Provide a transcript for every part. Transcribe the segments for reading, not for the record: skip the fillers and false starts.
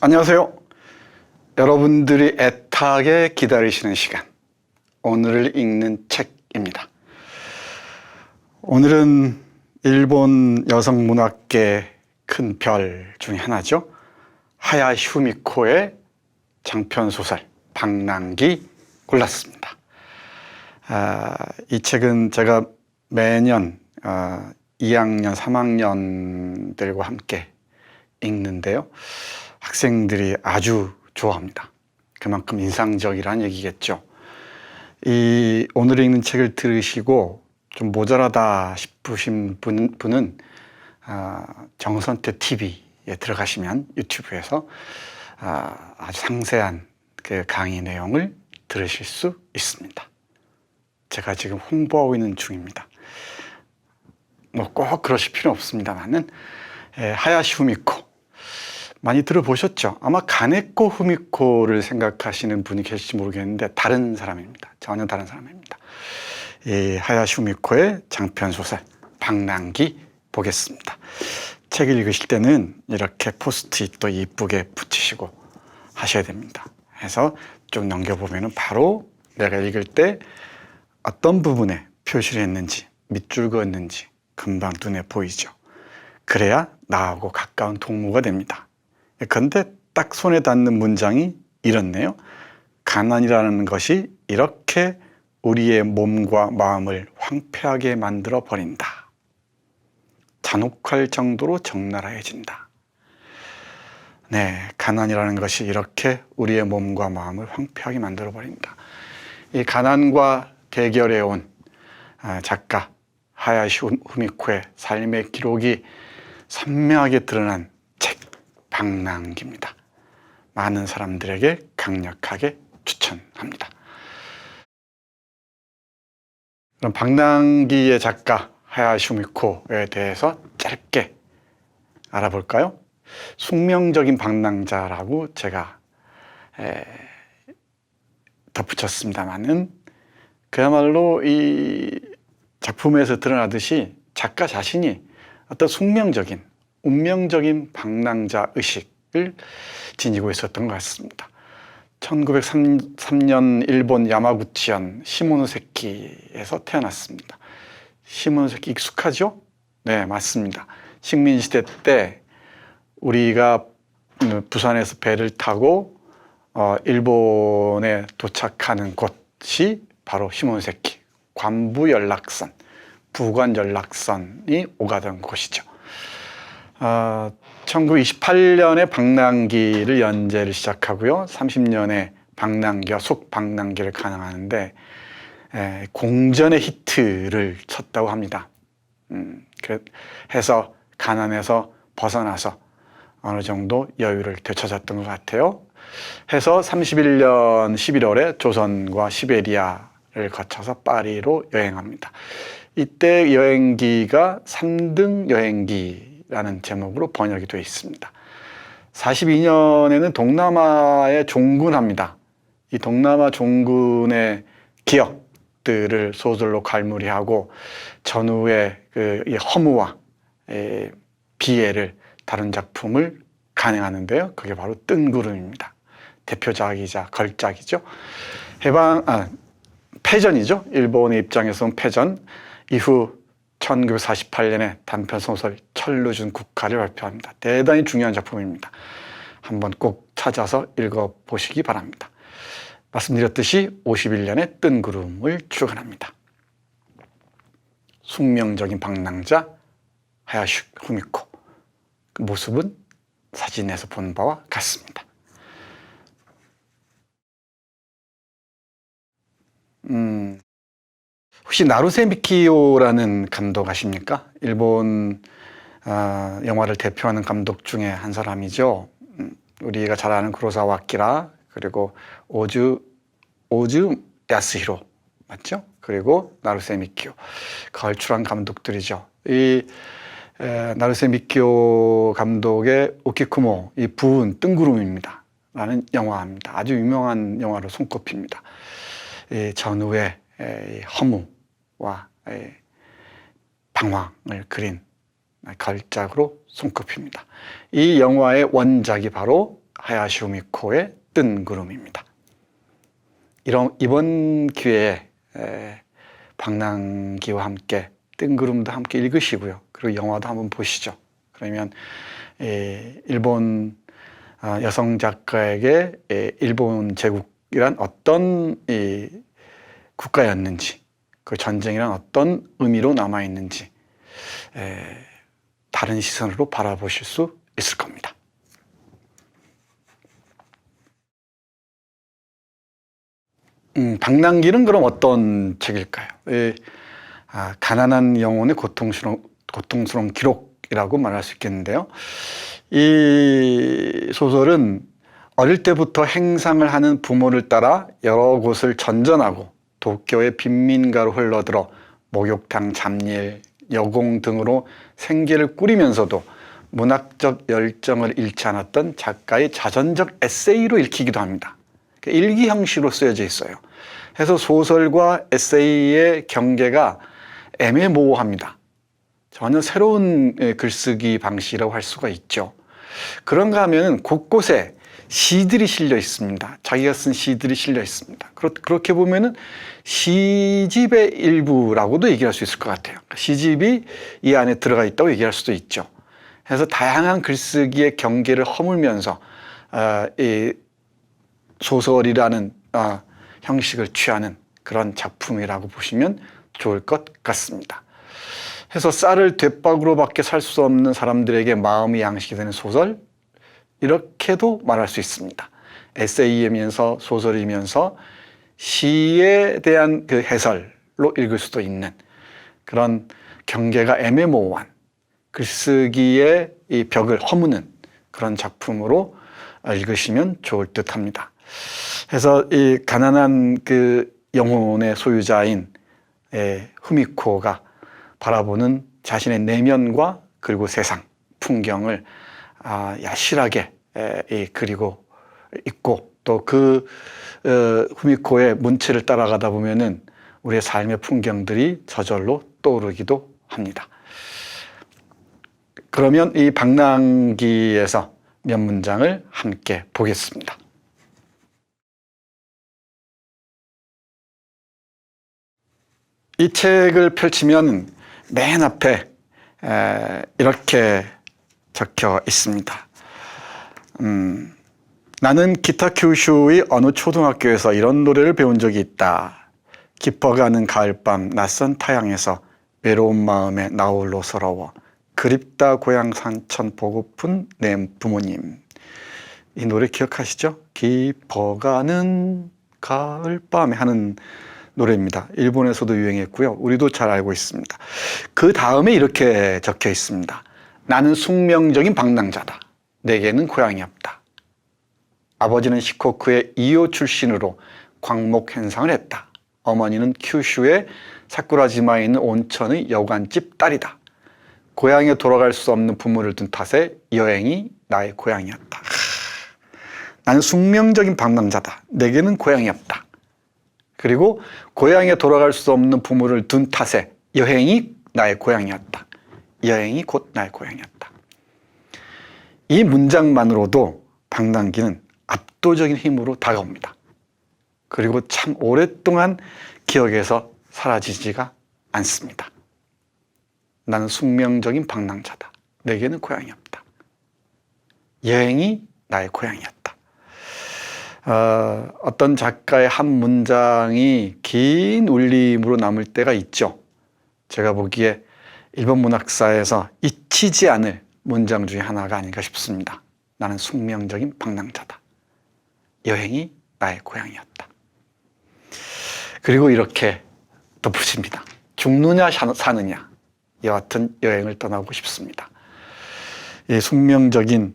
안녕하세요. 여러분들이 애타게 기다리시는 시간, 오늘을 읽는 책입니다. 오늘은 일본 여성문학계 큰 별 중에 하나죠. 하야 휴미코의 장편소설 방랑기 골랐습니다. 이 책은 제가 매년 2학년, 3학년들과 함께 읽는데요. 학생들이 아주 좋아합니다. 그만큼 인상적이라는 얘기겠죠. 오늘 읽는 책을 들으시고 좀 모자라다 싶으신 분은 정선태 TV에 들어가시면 유튜브에서 아주 상세한 그 강의 내용을 들으실 수 있습니다. 제가 지금 홍보하고 있는 중입니다. 뭐 꼭 그러실 필요 없습니다만은 하야시 후미코 많이 들어보셨죠? 아마 가네코 후미코를 생각하시는 분이 계실지 모르겠는데 다른 사람입니다. 전혀 다른 사람입니다. 하야시 후미코의 장편소설 방랑기 보겠습니다. 책을 읽으실 때는 이렇게 포스트잇도 이쁘게 붙이시고 하셔야 됩니다. 해서 쭉 넘겨보면 바로 내가 읽을 때 어떤 부분에 표시를 했는지, 밑줄 그었는지 금방 눈에 보이죠. 그래야 나하고 가까운 동무가 됩니다. 그런데 딱 손에 닿는 문장이 이렇네요. 가난이라는 것이 이렇게 우리의 몸과 마음을 황폐하게 만들어 버린다. 잔혹할 정도로 적나라해진다. 네, 가난이라는 것이 이렇게 우리의 몸과 마음을 황폐하게 만들어 버린다. 이 가난과 대결해 온 작가 하야시 후미코의 삶의 기록이 선명하게 드러난 방랑기입니다. 많은 사람들에게 강력하게 추천합니다. 그럼 방랑기의 작가 하야시 후미코에 대해서 짧게 알아볼까요? 숙명적인 방랑자라고 제가 덧붙였습니다만은 그야말로 이 작품에서 드러나듯이 작가 자신이 어떤 숙명적인 운명적인 방랑자 의식을 지니고 있었던 것 같습니다. 1903년 일본 야마구치현 시모노세키에서 태어났습니다. 시모노세키 익숙하죠? 네, 맞습니다. 식민시대 때 우리가 부산에서 배를 타고 일본에 도착하는 곳이 바로 시모노세키, 관부연락선, 부관연락선이 오가던 곳이죠. 1928년에 방랑기를 연재를 시작하고요. 30년에 방랑기와 속방랑기를 간행하는데 공전의 히트를 쳤다고 합니다. 해서 가난에서 벗어나서 어느 정도 여유를 되찾았던 것 같아요. 해서 31년 11월에 조선과 시베리아를 거쳐서 파리로 여행합니다. 이때 여행기가 3등 여행기라는 제목으로 번역이 되어 있습니다. 42년에는 동남아에 종군합니다. 이 동남아 종군의 기억들을 소설로 갈무리하고 전후의 이 허무와 비애를 다룬 작품을 간행하는데요. 그게 바로 뜬구름입니다. 대표작이자 걸작이죠. 패전이죠. 일본의 입장에서는 패전. 이후 1948년에 단편소설 천루준 국화를 발표합니다. 대단히 중요한 작품입니다. 한번 꼭 찾아서 읽어보시기 바랍니다. 말씀드렸듯이 51년에 뜬구름을 출간합니다. 숙명적인 방랑자 하야시 후미코. 그 모습은 사진에서 본 바와 같습니다. 혹시 나루세 미키오라는 감독 아십니까? 일본 영화를 대표하는 감독 중에 한 사람이죠. 우리가 잘 아는 구로사와 아키라, 그리고 오즈 야스히로 맞죠? 그리고 나루세 미키오 걸출한 감독들이죠. 이 나루세 미키오 감독의 오키쿠모, 이 부은 뜬구름입니다 라는 영화입니다. 아주 유명한 영화로 손꼽힙니다. 이 전후의 허무와 방황을 그린 걸작으로 손꼽힙니다. 이 영화의 원작이 바로 하야시 후미코의 뜬 구름입니다. 이번 기회에 방랑기와 함께 뜬 구름도 함께 읽으시고요. 그리고 영화도 한번 보시죠. 그러면 일본 여성 작가에게 일본 제국이란 어떤 국가였는지, 그 전쟁이란 어떤 의미로 남아있는지 다른 시선으로 바라보실 수 있을 겁니다. 방랑기는 그럼 어떤 책일까요? 가난한 영혼의 고통스러운 기록이라고 말할 수 있겠는데요. 이 소설은 어릴 때부터 행상을 하는 부모를 따라 여러 곳을 전전하고 도쿄의 빈민가로 흘러들어 목욕탕, 잡일, 여공 등으로 생계를 꾸리면서도 문학적 열정을 잃지 않았던 작가의 자전적 에세이로 읽히기도 합니다. 일기 형식으로 쓰여져 있어요. 해서 소설과 에세이의 경계가 애매모호합니다. 전혀 새로운 글쓰기 방식이라고 할 수가 있죠. 그런가 하면 곳곳에 시들이 실려 있습니다. 자기가 쓴 시들이 실려 있습니다. 그렇게 보면은 시집의 일부라고도 얘기할 수 있을 것 같아요. 시집이 이 안에 들어가 있다고 얘기할 수도 있죠. 그래서 다양한 글쓰기의 경계를 허물면서 이 소설이라는 형식을 취하는 그런 작품이라고 보시면 좋을 것 같습니다. 해서 쌀을 뒷박으로밖에 살 수 없는 사람들에게 마음이 양식이 되는 소설, 이렇게도 말할 수 있습니다. 에세이이면서 소설이면서 시에 대한 그 해설로 읽을 수도 있는 그런 경계가 애매모호한 글쓰기의 이 벽을 허무는 그런 작품으로 읽으시면 좋을 듯 합니다. 그래서 이 가난한 그 영혼의 소유자인 후미코가 바라보는 자신의 내면과 그리고 세상, 풍경을 야실하게 그리고 있고, 또 그 후미코의 문체를 따라가다 보면은 우리의 삶의 풍경들이 저절로 떠오르기도 합니다. 그러면 이 방랑기에서 몇 문장을 함께 보겠습니다. 이 책을 펼치면 맨 앞에 이렇게 적혀 있습니다. 나는 기타 큐슈의 어느 초등학교에서 이런 노래를 배운 적이 있다. 깊어가는 가을밤 낯선 타향에서 외로운 마음에 나홀로 서러워 그립다 고향 산천 보고픈 내 부모님. 이 노래 기억하시죠? 깊어가는 가을밤에 하는 노래입니다. 일본에서도 유행했고요. 우리도 잘 알고 있습니다. 그 다음에 이렇게 적혀 있습니다. 나는 숙명적인 방랑자다. 내게는 고향이 없다. 아버지는 시코쿠의 이오 출신으로 광목 행상을 했다. 어머니는 큐슈의 사쿠라지마에 있는 온천의 여관집 딸이다. 고향에 돌아갈 수 없는 부모를 둔 탓에 여행이 나의 고향이었다. 나는 숙명적인 방랑자다. 내게는 고향이 없다. 그리고 고향에 돌아갈 수 없는 부모를 둔 탓에 여행이 나의 고향이었다. 여행이 곧 나의 고향이었다. 이 문장만으로도 방랑기는 압도적인 힘으로 다가옵니다. 그리고 참 오랫동안 기억에서 사라지지가 않습니다. 나는 숙명적인 방랑자다. 내게는 고향이 없다. 여행이 나의 고향이었다. 어떤 작가의 한 문장이 긴 울림으로 남을 때가 있죠. 제가 보기에 일본 문학사에서 잊히지 않을 문장 중에 하나가 아닌가 싶습니다. 나는 숙명적인 방랑자다. 여행이 나의 고향이었다. 그리고 이렇게 덧붙입니다. 죽느냐 사느냐 여하튼 여행을 떠나고 싶습니다. 이 숙명적인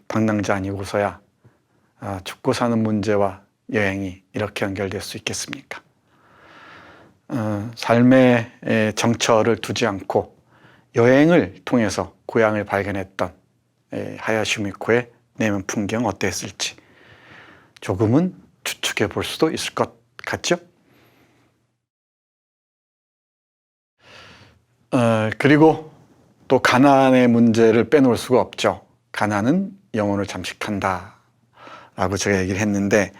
방랑자 아니고서야 죽고 사는 문제와 여행이 이렇게 연결될 수 있겠습니까? 삶의 정처를 두지 않고 여행을 통해서 고향을 발견했던 하야시 후미코의 내면 풍경 어땠을지 조금은 추측해 볼 수도 있을 것 같죠? 그리고 또 가난의 문제를 빼놓을 수가 없죠. 가난은 영혼을 잠식한다 라고 제가 얘기를 했는데,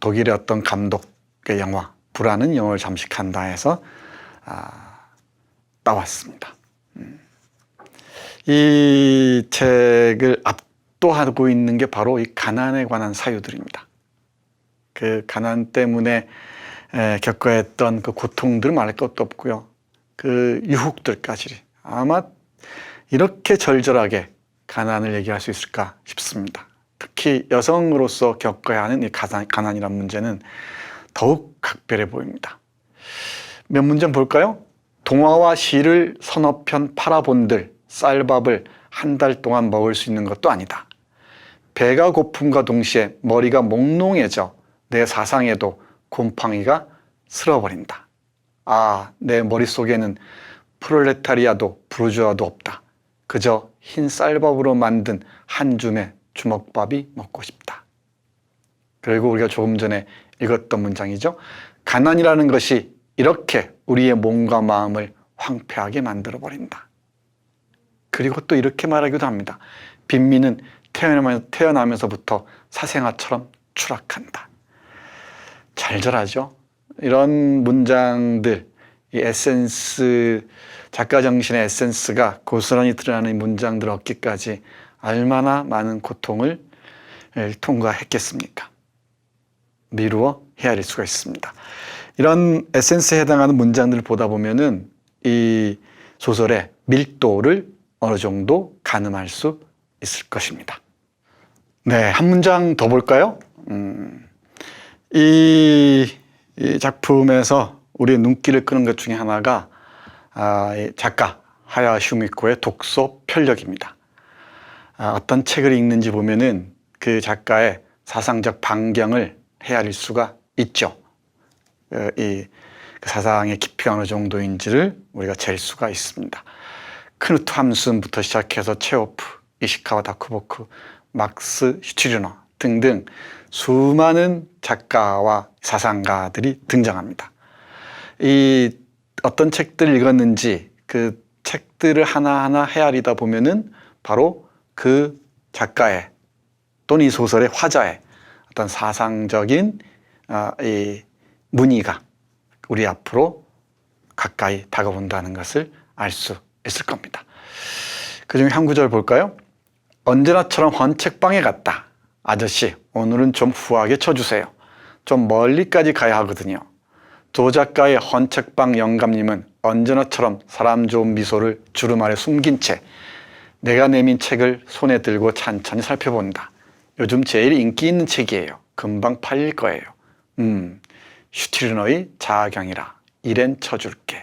독일의 어떤 감독의 영화 불안은 영혼을 잠식한다 해서 따왔습니다. 이 책을 압도하고 있는 게 바로 이 가난에 관한 사유들입니다. 그 가난 때문에 겪어야 했던 그 고통들 말할 것도 없고요. 그 유혹들까지. 아마 이렇게 절절하게 가난을 얘기할 수 있을까 싶습니다. 특히 여성으로서 겪어야 하는 이 가난이란 문제는 더욱 각별해 보입니다. 몇 문장 볼까요? 동화와 시를 서너 편 팔아본들 쌀밥을 한 달 동안 먹을 수 있는 것도 아니다. 배가 고픔과 동시에 머리가 몽롱해져 내 사상에도 곰팡이가 슬어버린다. 내 머릿속에는 프롤레타리아도 부르주아도 없다. 그저 흰 쌀밥으로 만든 한 줌의 주먹밥이 먹고 싶다. 그리고 우리가 조금 전에 읽었던 문장이죠. 가난이라는 것이 이렇게 우리의 몸과 마음을 황폐하게 만들어버린다. 그리고 또 이렇게 말하기도 합니다. 빈민은 태어나면서부터 사생아처럼 추락한다. 절절하죠? 이런 문장들, 이 에센스, 작가 정신의 에센스가 고스란히 드러나는 문장들을 얻기까지 얼마나 많은 고통을 통과했겠습니까? 미루어 헤아릴 수가 있습니다. 이런 에센스에 해당하는 문장들을 보다 보면은 이 소설의 밀도를 어느 정도 가늠할 수 있을 것입니다. 네, 한 문장 더 볼까요? 이 작품에서 우리의 눈길을 끄는 것 중에 하나가 작가 하야 슈미코의 독서 편력입니다. 어떤 책을 읽는지 보면은 그 작가의 사상적 반경을 헤아릴 수가 있죠. 이 사상의 깊이가 어느 정도인지를 우리가 잴 수가 있습니다. 크누트 함순부터 시작해서 체호프, 이시카와 다쿠보크, 막스 슈티르너 등등 수많은 작가와 사상가들이 등장합니다. 이 어떤 책들을 읽었는지 그 책들을 하나하나 헤아리다 보면은 바로 그 작가의 또는 이 소설의 화자의 어떤 사상적인 이 문의가 우리 앞으로 가까이 다가온다는 것을 알 수 있을 겁니다. 그중에 한 구절 볼까요? 언제나처럼 헌책방에 갔다. 아저씨, 오늘은 좀 후하게 쳐주세요. 좀 멀리까지 가야 하거든요. 조 작가의 헌책방 영감님은 언제나처럼 사람 좋은 미소를 주름 아래 숨긴 채 내가 내민 책을 손에 들고 찬찬히 살펴본다. 요즘 제일 인기 있는 책이에요. 금방 팔릴 거예요. 슈티르너의 자아경이라. 이랜 쳐줄게.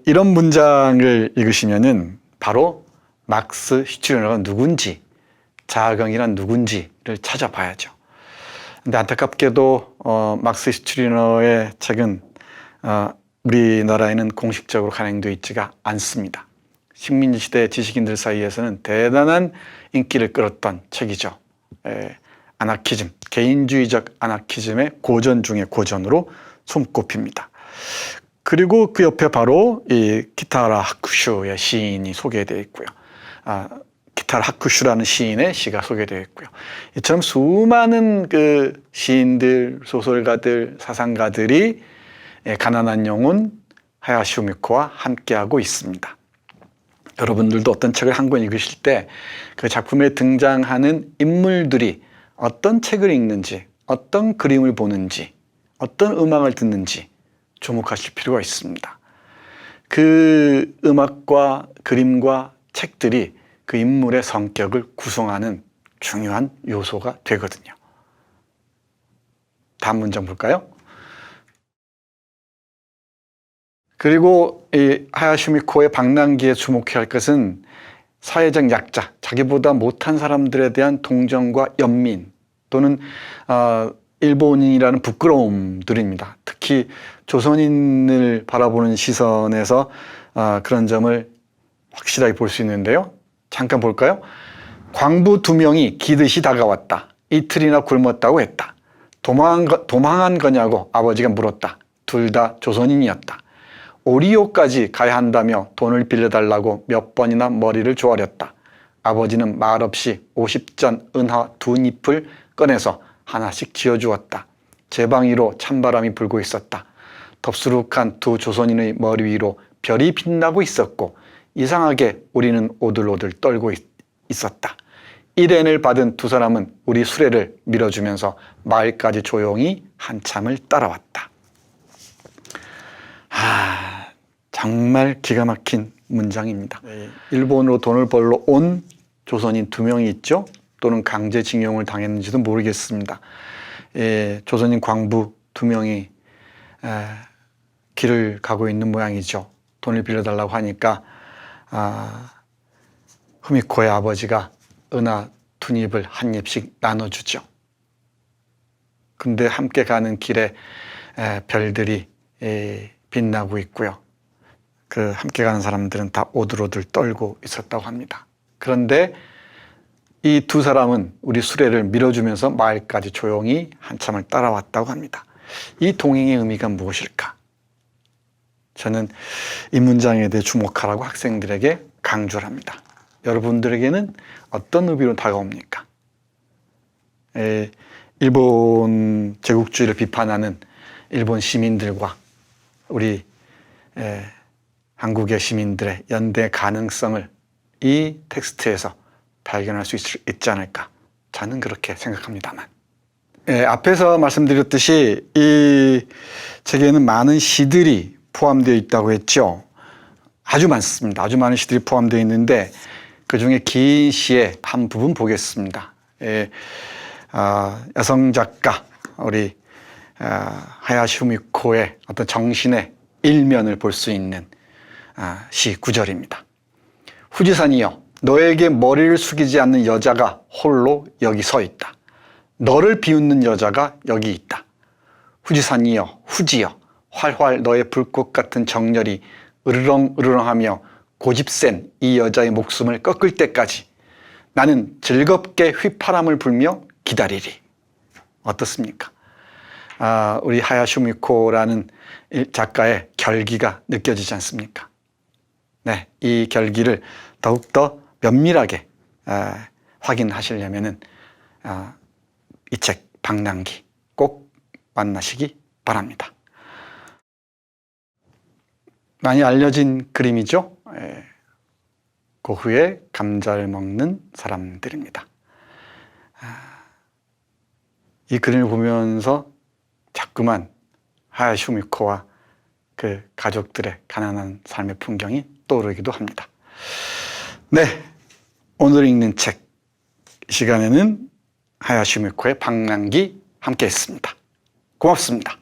이런 문장을 읽으시면은 바로 막스 슈티르너가 누군지, 자아경이란 누군지를 찾아봐야죠. 근데 안타깝게도 막스 슈티르너의 책은 우리나라에는 공식적으로 간행되어 있지가 않습니다. 식민지시대 지식인들 사이에서는 대단한 인기를 끌었던 책이죠. 아나키즘, 개인주의적 아나키즘의 고전 중의 고전으로 손꼽힙니다. 그리고 그 옆에 바로 이 키타라 하쿠슈의 시인이 소개되어 있고요. 키타라 하쿠슈라는 시인의 시가 소개되어 있고요. 이처럼 수많은 그 시인들, 소설가들, 사상가들이 가난한 영혼 하야시 우미코와 함께하고 있습니다. 여러분들도 어떤 책을 한 권 읽으실 때 그 작품에 등장하는 인물들이 어떤 책을 읽는지, 어떤 그림을 보는지, 어떤 음악을 듣는지 주목하실 필요가 있습니다. 그 음악과 그림과 책들이 그 인물의 성격을 구성하는 중요한 요소가 되거든요. 다음 문장 볼까요? 그리고 이 하야슈미코의 방랑기에 주목해야 할 것은 사회적 약자, 자기보다 못한 사람들에 대한 동정과 연민 또는 일본인이라는 부끄러움들입니다. 특히 조선인을 바라보는 시선에서 그런 점을 확실하게 볼 수 있는데요. 잠깐 볼까요? 광부 2명이 기듯이 다가왔다. 이틀이나 굶었다고 했다. 도망한 거냐고 아버지가 물었다. 둘 다 조선인이었다. 오리오까지 가야 한다며 돈을 빌려달라고 몇 번이나 머리를 조아렸다. 아버지는 말없이 50전 은화 2잎을 꺼내서 하나씩 지어주었다. 제 방 위로 찬바람이 불고 있었다. 덥수룩한 두 조선인의 머리 위로 별이 빛나고 있었고 이상하게 우리는 오들오들 떨고 있었다. 일엔을 받은 두 사람은 우리 수레를 밀어주면서 마을까지 조용히 한참을 따라왔다. 정말 기가 막힌 문장입니다. 일본으로 돈을 벌러 온 조선인 2명이 있죠. 또는 강제징용을 당했는지도 모르겠습니다. 조선인 광부 2명이 길을 가고 있는 모양이죠. 돈을 빌려달라고 하니까 후미코의 아버지가 은하 2잎을 한 잎씩 나눠주죠. 근데 함께 가는 길에 별들이 빛나고 있고요. 그 함께 가는 사람들은 다 오들오들 떨고 있었다고 합니다. 그런데 이 두 사람은 우리 수레를 밀어주면서 마을까지 조용히 한참을 따라왔다고 합니다. 이 동행의 의미가 무엇일까? 저는 이 문장에 대해 주목하라고 학생들에게 강조를 합니다. 여러분들에게는 어떤 의미로 다가옵니까? 일본 제국주의를 비판하는 일본 시민들과 우리 한국의 시민들의 연대 가능성을 이 텍스트에서 발견할 수 있지 않을까, 저는 그렇게 생각합니다만. 앞에서 말씀드렸듯이 이 책에는 많은 시들이 포함되어 있다고 했죠. 아주 많습니다. 아주 많은 시들이 포함되어 있는데 그 중에 긴 시의 한 부분 보겠습니다. 여성 작가 우리 하야시 후미코의 어떤 정신의 일면을 볼 수 있는 시 9절입니다. 후지산이여, 너에게 머리를 숙이지 않는 여자가 홀로 여기 서 있다. 너를 비웃는 여자가 여기 있다. 후지산이여, 후지여, 활활 너의 불꽃 같은 정열이 으르렁으르렁하며 고집센 이 여자의 목숨을 꺾을 때까지 나는 즐겁게 휘파람을 불며 기다리리. 어떻습니까? 우리 하야시 후미코라는 작가의 결기가 느껴지지 않습니까? 네, 이 결기를 더욱더 면밀하게 확인하시려면은 이 책 방랑기 꼭 만나시기 바랍니다. 많이 알려진 그림이죠. 고흐의 감자를 먹는 사람들입니다. 이 그림을 보면서 자꾸만 하야시 후미코와 그 가족들의 가난한 삶의 풍경이 떠오르기도 합니다. 네, 오늘 읽는 책 시간에는 하야시 후미코의 방랑기 함께 했습니다. 고맙습니다.